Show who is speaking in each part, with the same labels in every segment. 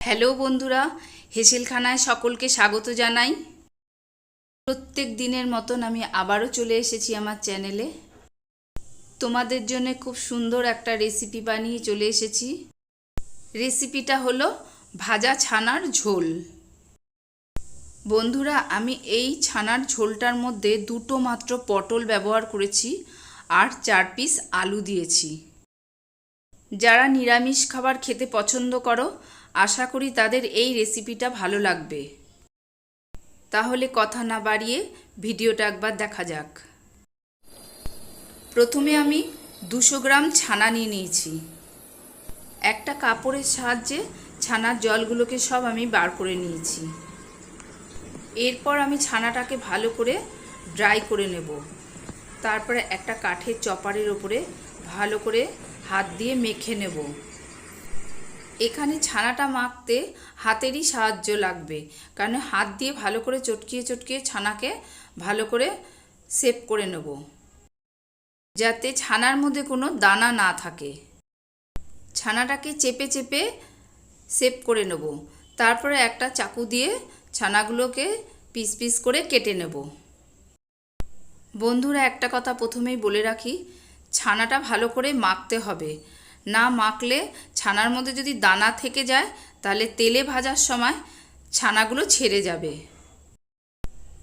Speaker 1: Hello বন্ধুরা, হেসেলখানায় সকলকে স্বাগত জানাই। প্রত্যেক দিনের মতন আমি আবারও চলে এসেছি আমার চ্যানেলে। তোমাদের জন্য খুব সুন্দর একটা রেসিপি বানিয়ে চলে এসেছি। রেসিপিটা হলো ভাজা ছানার ঝোল। বন্ধুরা, আমি এই ছানার ঝোলটার মধ্যে দুটো মাত্র পটল ব্যবহার করেছি আর 4 পিস আলু দিয়েছি। যারা নিরামিষ খাবার খেতে পছন্দ করো, আশা করি তাদের এই রেসিপিটা ভালো লাগবে। তাহলে কথা না বাড়িয়ে ভিডিওটা একবার দেখা যাক। প্রথমে আমি 200 গ্রাম ছানা নিয়ে নিয়েছি। একটা কাপড়ের সাহায্যে ছানার জলগুলোকে সব আমি বার করে নিয়েছি। এরপর আমি ছানাটাকে ভালো করে ড্রাই করে নেব। তারপরে একটা কাঠের চপারের উপরে ভালো করে হাত দিয়ে মেখে নেব। এখানে ছানাটা মাখতে হাতেরই সাহায্য লাগবে, কারণ হাত দিয়ে ভালো করে চটকিয়ে চটকিয়ে ছানাকে ভালো করে শেপ করে নেব, যাতে ছানার মধ্যে কোনো দানা না থাকে। ছানাটাকে চেপে চেপে শেপ করে নেব। তারপরে একটা চাকু দিয়ে ছানাগুলোকে পিস পিস করে কেটে নেব। বন্ধুরা, একটা কথা প্রথমেই বলে রাখি, ছানাটা ভালো করে মাখতে হবে। না মাখলে ছানার মধ্যে যদি দানা থেকে যায় তাহলে তেলে ভাজার সময় ছানাগুলো ছেড়ে যাবে।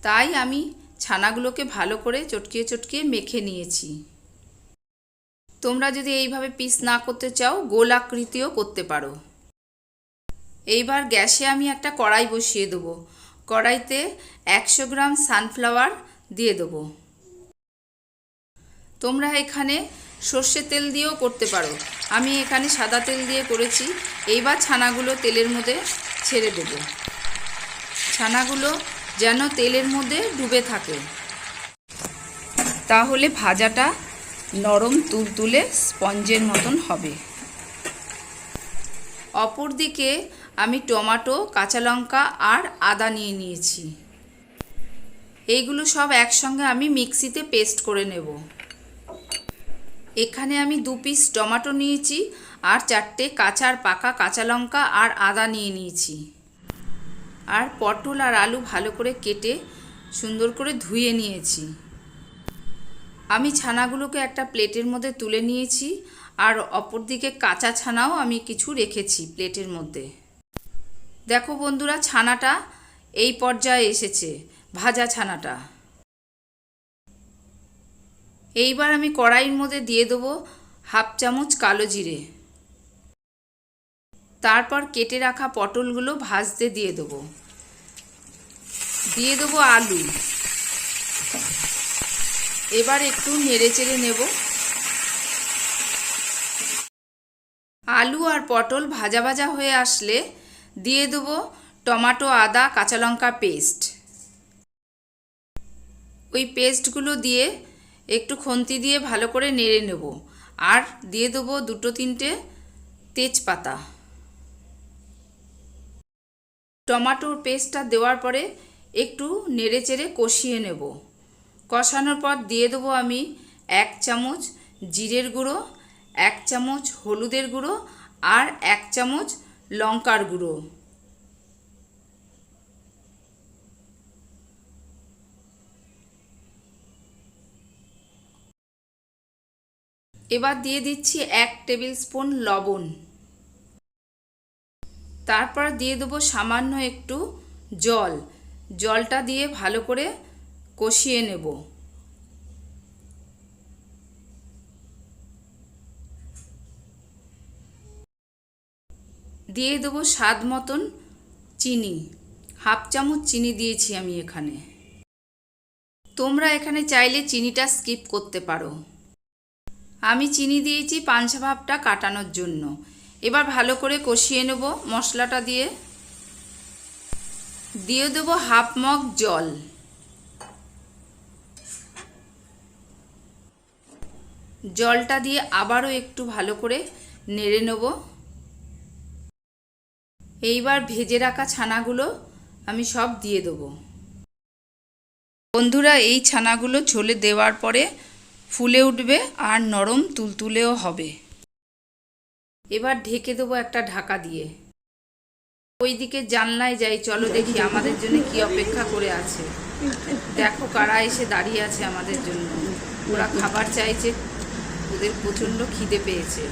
Speaker 1: তাই আমি ছানাগুলোকে ভালো করে চটকিয়ে চটকিয়ে মেখে নিয়েছি। তোমরা যদি এইভাবে পিস না করতে চাও, গোল আকৃতিও করতে পারো। এইবার গ্যাসে আমি একটা কড়াই বসিয়ে দেবো। কড়াইতে 100 গ্রাম সানফ্লাওয়ার দিয়ে দেবো। তোমরা এখানে সর্ষের তেল দিয়েও করতে পারো, আমি এখানে সাদা তেল দিয়ে করেছি। এইবার ছানাগুলো তেলের মধ্যে ছেড়ে দেব। ছানাগুলো যেন তেলের মধ্যে ডুবে থাকে, তাহলে ভাজাটা নরম তুলতুলে স্পঞ্জের মতন হবে। অপরদিকে আমি টমেটো, কাঁচা লঙ্কা আর আদা নিয়ে নিয়েছি। এইগুলো সব একসঙ্গে আমি মিক্সিতে পেস্ট করে নেব। এখানে আমি 2 পিস টমেটো নিয়েছি আর 4টে পাকা কাঁচা লঙ্কা আর আদা নিয়ে নিয়েছি। আর পটল আর আলু ভালো করে কেটে সুন্দর করে ধুয়ে নিয়েছি। আমি ছানাগুলোকে একটা প্লেটের মধ্যে তুলে নিয়েছি, আর অপর দিকে কাঁচা ছানাও আমি কিছু রেখেছি প্লেটের মধ্যে। দেখো বন্ধুরা, ছানাটা এই পর্যায়ে এসেছে, ভাজা ছানাটা। এইবার আমি কড়াইয়ের মধ্যে দিয়ে দেবো 1/2 চামচ কালো জিরে। তারপর কেটে রাখা পটলগুলো ভাজতে দিয়ে দেবো। দিয়ে দেবো আলু। এবার একটু নেড়ে চেড়ে নেব। আলু আর পটল ভাজা ভাজা হয়ে আসলে দিয়ে দেবো টমেটো, আদা, কাঁচা লঙ্কা পেস্ট। ওই পেস্টগুলো দিয়ে একটু খুন্তি দিয়ে ভালো করে নেড়ে নেব। আর দিয়ে দেবো 2-3টে তেজপাতা। টমেটোর পেস্টটা দেওয়ার পরে একটু নেড়ে চেড়ে কষিয়ে নেব। কষানোর পর দিয়ে দেবো আমি 1 চামচ জিরের গুঁড়ো, 1 চামচ হলুদের গুঁড়ো আর 1 চামচ লঙ্কার গুঁড়ো। এবার দিয়ে দিচ্ছি 1 টেবিল স্পুন লবণ। তারপর দিয়ে দেবো সামান্য একটু জল। জলটা দিয়ে ভালো করে কষিয়ে নেব। দিয়ে দেবো স্বাদ মতন চিনি। 1/2 চামচ চিনি দিয়েছি আমি এখানে। তোমরা এখানে চাইলে চিনিটা স্কিপ করতে পারো। আমি চিনি দিয়েছি পাঞ্চা ভাবটা কাটানোর জন্য। এবার ভালো করে কষিয়ে নেব মশলাটা দিয়ে। দিয়ে দেবো 1/2 মগ জল। জলটা দিয়ে আবারও একটু ভালো করে নেড়ে নেব। এইবার ভেজে রাখা ছানাগুলো আমি সব দিয়ে দেবো। বন্ধুরা, এই ছানাগুলো ঝোলে দেওয়ার পরে ফুলে উঠবে আর নরম তুলতুলেও হবে। এবার ঢেকে দেবো একটা ঢাকা দিয়ে। ওইদিকে জানলায় যাই, চলো দেখি আমাদের জন্য কি অপেক্ষা করে আছে। দেখো কারা এসে দাঁড়িয়ে আছে আমাদের জন্য। ওরা খাবার চাইছে, ওদের প্রচণ্ড খিদে পেয়েছে।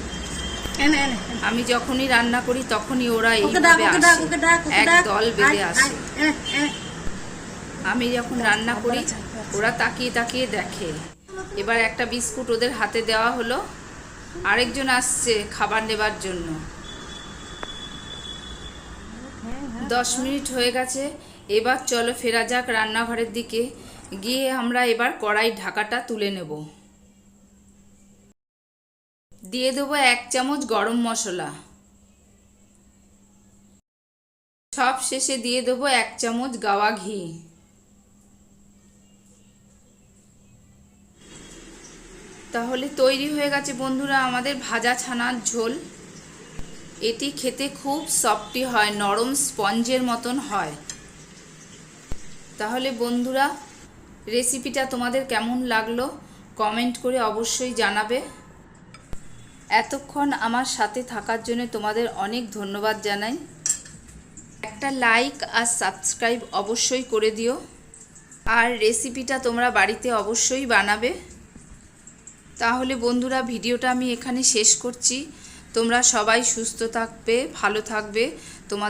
Speaker 1: আমি যখনই রান্না করি তখনই ওরা এইভাবে আসে, এক দল বেঁধে আসে। আমি যখন রান্না করি ওরা তাকিয়ে তাকিয়ে দেখে। এবার একটা বিস্কুট ওদের হাতে দেওয়া হলো, আরেকজন আসছে খাবার নেবার জন্য। 10 মিনিট হয়ে গেছে। এবার চলো ফেরা যাক রান্নাঘরের দিকে। গিয়ে আমরা এবার কড়াই ঢাকাটা তুলে নেব। দিয়ে দেবো 1 চামচ গরম মশলা। সব শেষে দিয়ে দেবো 1 চামচ গাওয়া ঘি। তাহলে তৈরি হয়ে গেছে বন্ধুরা আমাদের ভাজা ছানার ঝোল। এটি খেতে খুব সফটি হয়, নরম স্পঞ্জের মতন হয়। তাহলে বন্ধুরা রেসিপিটা তোমাদের কেমন লাগলো কমেন্ট করে অবশ্যই জানাবে। এতক্ষণ আমার সাথে থাকার জন্য তোমাদের অনেক ধন্যবাদ জানাই। একটা লাইক আর সাবস্ক্রাইব অবশ্যই করে দিও। আর রেসিপিটা তোমরা বাড়িতে অবশ্যই বানাবে। তাহলে বন্ধুরা ভিডিওটা আমি এখানে শেষ করছি। তোমরা সবাই সুস্থ থাকবে, ভালো থাকবে।